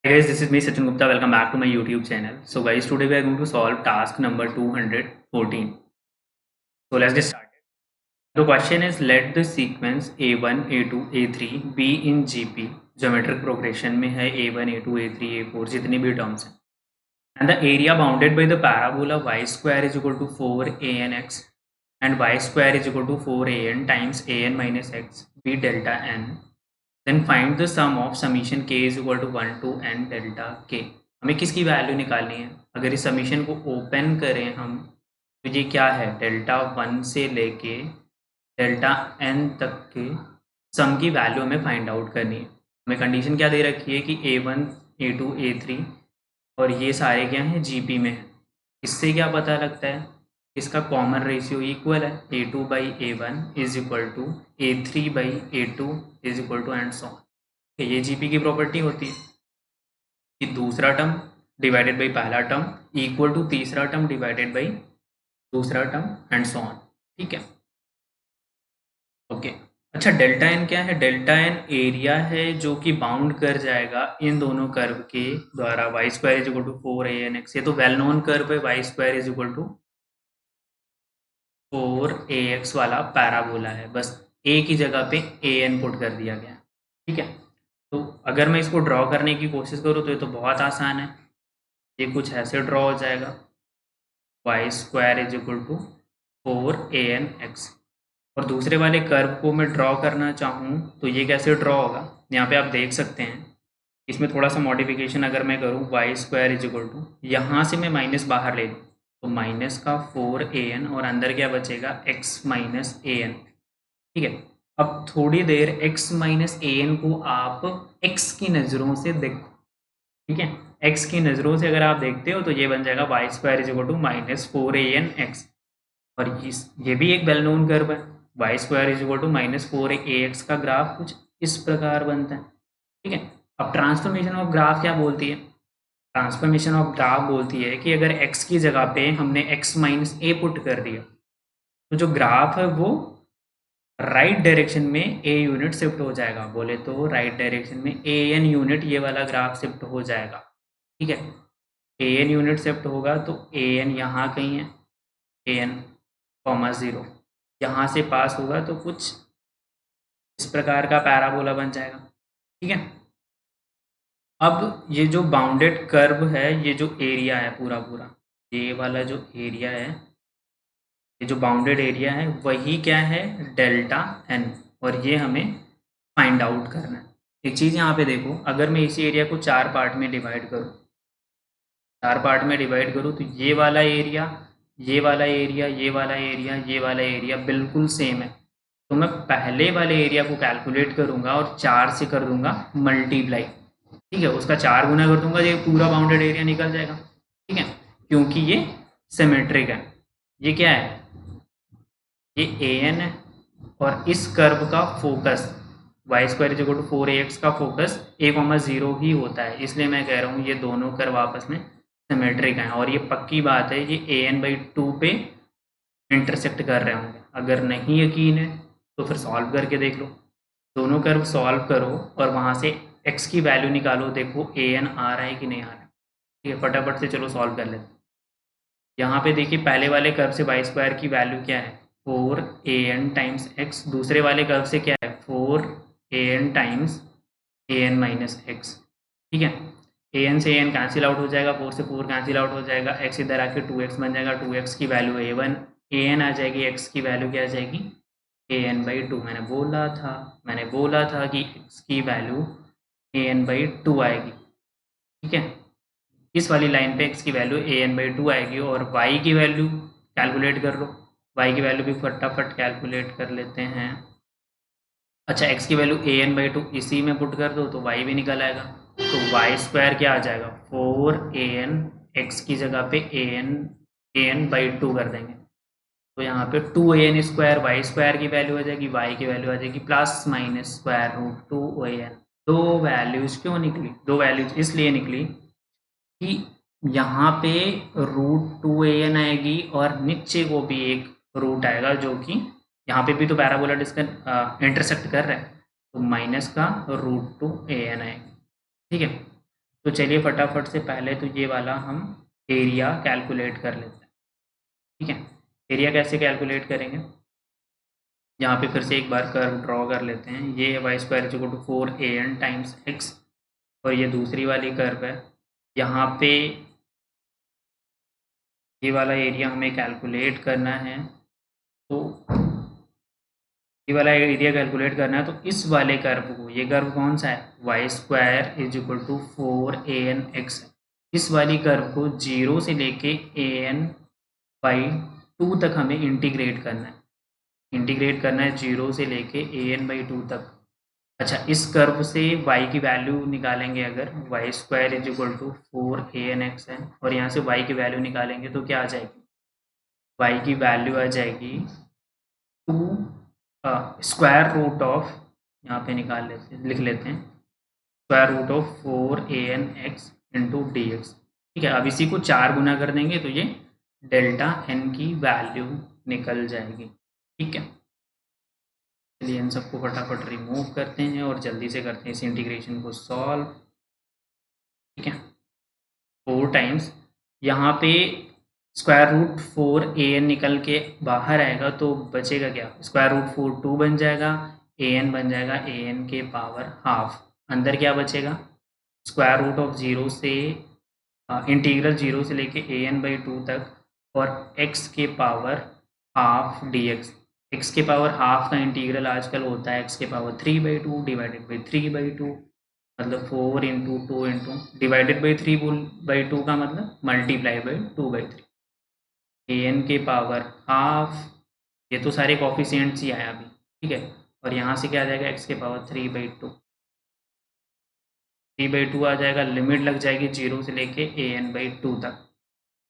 Hey guys, this is me Sachin Gupta. Welcome back to my YouTube channel. So guys, today we are going to solve task number 214. So let's get started. The question is, let the sequence A1, A2, A3 be in GP. Geometric progression में है A1, A2, A3, A4 जितनी भी terms हैं. And the area bounded by the parabola y square is equal to 4anx and y square is equal to 4an times an minus x be delta n. Then find the sum of summation k is equal to 1 to n delta k. हमें किसकी value निकालनी है? अगर इस summation को open करें हम, तो ये क्या है? डेल्टा 1 से लेके डेल्टा n तक के सम की वैल्यू हमें फाइंड आउट करनी है. हमें कंडीशन क्या दे रखी है कि A1, A2, A3 और ये सारे क्या हैं? GP में है. इससे क्या पता लगता है? इसका कॉमन रेशियो इक्वल है. A2 by A1 is equal to A3 by A2 is equal to and so on. ये GP की प्रॉपर्टी होती है कि दूसरा टर्म डिवाइडेड बाई पहला टर्म इक्वल टू तीसरा टर्म डिवाइडेड बाई दूसरा टर्म एंड सो ऑन. ठीक है, ओके. अच्छा, डेल्टा एन क्या है? डेल्टा एन एरिया है जो कि बाउंड कर जाएगा इन दोनों कर्व के द्वारा. Y square is equal to 4an(x). ये तो वेल नोन कर्व है. Y square is equal to 4ax वाला पैराबोला है. बस a की जगह पे an पुट कर दिया गया. ठीक है, तो अगर मैं इसको ड्रॉ करने की कोशिश करूँ तो ये तो बहुत आसान है. ये कुछ ऐसे ड्रॉ हो जाएगा. Y square is equal to 4an(x). और दूसरे वाले कर्व को मैं ड्रॉ करना चाहूँ तो ये कैसे ड्रॉ होगा? यहाँ पे आप देख सकते हैं. इसमें थोड़ा सा मॉडिफिकेशन अगर मैं करूँ, Y square is equal to, यहाँ से मैं माइनस बाहर ले लूँ तो माइनस का 4an और अंदर क्या बचेगा? x minus an. ठीक है, अब थोड़ी देर x माइनस an को आप x की नज़रों से देखो. ठीक है, x की नज़रों से अगर आप देखते हो तो ये बन जाएगा Y square is equal to minus 4an(x). और ये भी एक वेल नोन कर्व है. Y square is equal to minus 4ax का ग्राफ कुछ इस प्रकार बनता है. ठीक है, अब ट्रांसफॉर्मेशन ऑफ ग्राफ क्या बोलती है? ट्रांसफॉर्मेशन ऑफ ग्राफ बोलती है कि अगर x की जगह पे हमने x माइनस a पुट कर दिया तो जो ग्राफ है वो राइट डायरेक्शन में a यूनिट शिफ्ट हो जाएगा. बोले तो राइट डायरेक्शन में an यूनिट ये वाला ग्राफ शिफ्ट हो जाएगा. ठीक है, an यूनिट शिफ्ट होगा तो an यहाँ कहीं है, an, 0 यहाँ से पास होगा तो कुछ इस प्रकार का पैराबोला बन जाएगा. ठीक है, अब ये जो बाउंडेड कर्व है, ये जो एरिया है पूरा पूरा, ये वाला जो एरिया है, ये जो बाउंडेड एरिया है वही क्या है? Delta n. और ये हमें फाइंड आउट करना है. एक चीज़ यहाँ पे देखो, अगर मैं इसी एरिया को 4 पार्ट में डिवाइड करूँ, 4 पार्ट में डिवाइड करूँ तो ये वाला एरिया, ये वाला एरिया, ये वाला एरिया, ये वाला एरिया बिल्कुल सेम है. तो मैं पहले वाले एरिया को कैलकुलेट करूँगा और 4 से कर दूंगा मल्टीप्लाई. ठीक है, उसका 4 गुना कर दूंगा, ये पूरा बाउंडेड एरिया निकल जाएगा. ठीक है, क्योंकि ये सिमेट्रिक है. ये क्या है? ये an है और इस कर्व का focus Y square is equal to 4ax का फोकस a,0 ही होता है. इसलिए मैं कह रहा हूँ ये दोनों कर्व आपस में सिमेट्रिक हैं. और ये पक्की बात है, ये an/2 पे इंटरसेक्ट कर रहे होंगे. अगर नहीं यकीन है तो फिर सॉल्व करके देख लो. दोनों कर्व सॉल्व करो और वहाँ से x की वैल्यू निकालो. देखो an आ रहा है कि नहीं आ रहा है. ठीक है, फटाफट से चलो सॉल्व कर लेते. यहाँ पे देखिए, पहले वाले कर्व से वाई स्क्वायर की वैल्यू क्या है? 4an times x. दूसरे वाले कर्व से क्या है? 4an times an minus x. ठीक है, an से an कैंसिल आउट हो जाएगा, 4 से 4 कैंसिल आउट हो जाएगा, x इधर आके 2x बन जाएगा. 2x की वैल्यू a1, an आ जाएगी, x की वैल्यू क्या आ जाएगी? an/2. मैंने बोला था कि x की वैल्यू an/2 आएगी. ठीक है, इस वाली लाइन पे x की वैल्यू an/2 आएगी. और y की वैल्यू कैलकुलेट कर लो. y की वैल्यू भी फटाफट कैलकुलेट कर लेते हैं. अच्छा, x की वैल्यू an/2 इसी में पुट कर दो तो y भी निकल आएगा. तो वाई स्क्वायर क्या आ जाएगा? 4an, x की जगह पे an/2 कर देंगे तो यहाँ पे 2an स्क्वायर वाई स्क्वायर की वैल्यू आ जाएगी, y की वैल्यू आ जाएगी plus minus square root 2an. दो वैल्यूज क्यों निकली? दो वैल्यूज इसलिए निकली कि यहाँ पे रूट 2an आएगी और नीचे को भी एक रूट आएगा जो कि यहाँ पे भी तो पैराबोला इंटरसेक्ट कर रहा है, तो माइनस का रूट 2an आएगी. ठीक है, तो चलिए फटाफट से पहले तो ये वाला हम एरिया कैलकुलेट कर लेते हैं। ठीक है, एरिया कैसे कैलकुलेट करेंगे, यहाँ पे फिर से एक बार कर्व ड्रॉ कर लेते हैं। ये Y square equal to 4an times x, और ये दूसरी वाली कर्व है। यहाँ पे ये वाला एरिया हमें कैलकुलेट करना है, तो ये वाला एरिया कैलकुलेट करना है, तो इस वाले कर्व को, ये कर्व कौन सा है, Y square is equal to 4an(x) है। इस वाली कर्व को 0 से लेके an/2 तक हमें इंटीग्रेट करना है। इंटीग्रेट करना है 0 से लेके an/2 तक। अच्छा, इस कर्व से y की वैल्यू निकालेंगे, अगर Y square is equal to 4an(x) है, और यहाँ से y की वैल्यू निकालेंगे तो क्या आ जाएगी, y की वैल्यू आ जाएगी 2 स्क्वायर रूट ऑफ, यहाँ पे निकाल लेते हैं, लिख लेते हैं, square root of 4an(x) into dx। ठीक है, अब इसी को 4 गुना कर देंगे तो ये डेल्टा n की वैल्यू निकल जाएगी। ठीक है, चलिए इन सबको फटाफट रिमूव करते हैं और जल्दी से करते हैं इस इंटीग्रेशन को सॉल्व। ठीक है, 4 टाइम्स यहाँ पे स्क्वायर रूट 4an निकल के बाहर आएगा तो बचेगा क्या, स्क्वायर रूट 4 2 बन जाएगा, an बन जाएगा an के पावर हाफ। अंदर क्या बचेगा, स्क्वायर रूट ऑफ 0 से इंटीग्रल 0 से लेके an/2 तक, और x के पावर हाफ dx। x के पावर हाफ का इंटीग्रल आजकल होता है x के पावर 3/2 डिवाइडेड बाई 3/2, मतलब 4 इंटू 2 इंटू डिवाइडेड बाई 3/2 का मतलब मल्टीप्लाई बाई 2/3, an के पावर हाफ। ये तो सारे कॉफिशिएंट्स ही आए अभी। ठीक है, और यहाँ से क्या आ जाएगा, x के पावर 3/2, 3/2 आ जाएगा, लिमिट लग जाएगी 0 से लेके an/2 तक।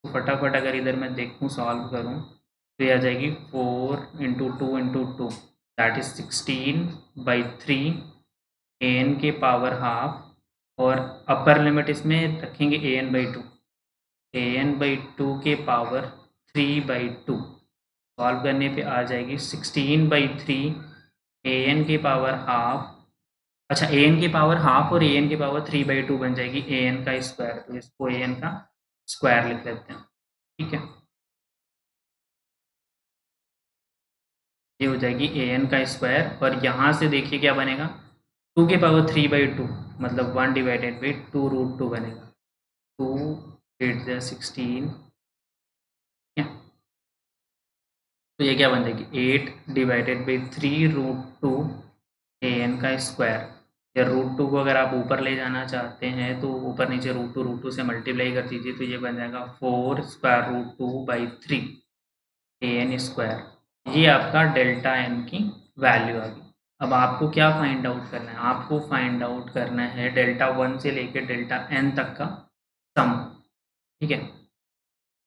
तो फटाफट अगर इधर मैं देखूँ सॉल्व करूँ तो ये आ जाएगी 4 into 2 into 2 that is 16/3 an के पावर हाफ, और अपर लिमिट इसमें रखेंगे an/2, an/2 के पावर 3/2। सॉल्व करने पे आ जाएगी 16/3 an के पावर हाफ। अच्छा, an के पावर हाफ और an के पावर 3/2 बन जाएगी an का स्क्वायर, तो इसको an का स्क्वायर लिख लेते हैं। ठीक है, ये हो जाएगी an का स्क्वायर, और यहाँ से देखिए क्या बनेगा, 2 के पावर 3/2 मतलब 1 डिवाइडेड बाई 2√2 बनेगा, 2 8 16। तो ये क्या बन जाएगी 8 डिवाइडेड बाई 3√2 an का स्क्वायर, या √2 को अगर आप ऊपर ले जाना चाहते हैं तो ऊपर नीचे √2 से मल्टीप्लाई कर दीजिए, तो ये बन जाएगा 4 स्क्वायर रूट 2/3 an स्क्वायर। ये आपका डेल्टा n की वैल्यू आ गई। अब आपको क्या फाइंड आउट करना है, आपको फाइंड आउट करना है डेल्टा 1 से लेकर डेल्टा n तक का सम। ठीक है,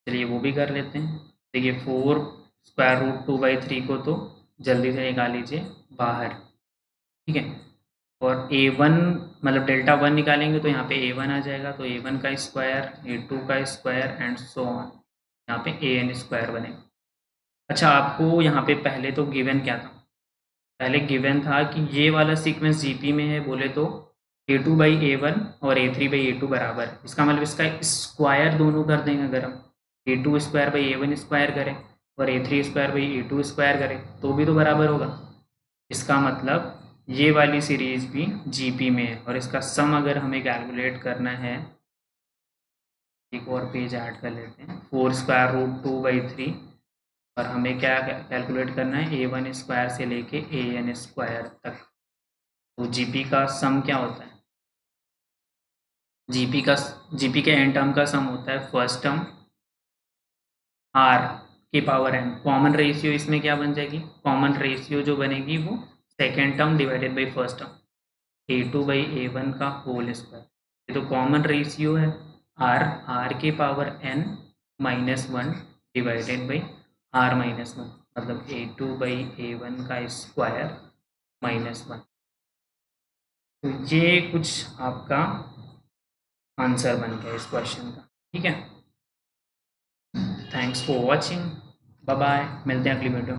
चलिए वो भी कर लेते हैं। देखिए 4 स्क्वायर रूट 2/3 को तो जल्दी से निकाल लीजिए बाहर। ठीक है, और a1 मतलब डेल्टा 1 निकालेंगे तो यहाँ पे a1 आ जाएगा, तो a1 का स्क्वायर, a2 का स्क्वायर एंड सो ऑन, यहाँ पे an स्क्वायर बनेगा। अच्छा, आपको यहाँ पे पहले तो गिवन क्या था, पहले गिवन था कि ये वाला सीक्वेंस जीपी में है बोले तो a2/a1 और a3/a2 बराबर है। इसका मतलब इसका स्क्वायर दोनों कर देंगे, अगर हम a2 square by a1 square करें और a3 square by a2 square करें तो भी तो बराबर होगा। इसका मतलब ये वाली सीरीज भी जीपी में है, और इसका सम अगर हमें कैलकुलेट करना है, एक और पेज ऐड कर लेते हैं, 4 स्क्वायर रूट 2/3, और हमें क्या कैलकुलेट करना है, a1 स्क्वायर से लेके an स्क्वायर तक। तो जीपी का सम क्या होता है, जीपी के एन टर्म का सम होता है फर्स्ट टर्म r के पावर n। कॉमन रेशियो इसमें क्या बन जाएगी, कॉमन रेशियो जो बनेगी वो second term divided by first term, a2/a1 का होल स्क्वायर। ये तो कॉमन रेशियो है, r के power n -1 divided by r-1, मतलब a2/a1 का स्क्वायर -1। तो ये कुछ आपका आंसर बन गया इस क्वेश्चन का। ठीक है, thanks for watching, bye bye, मिलते हैं अगली वीडियो।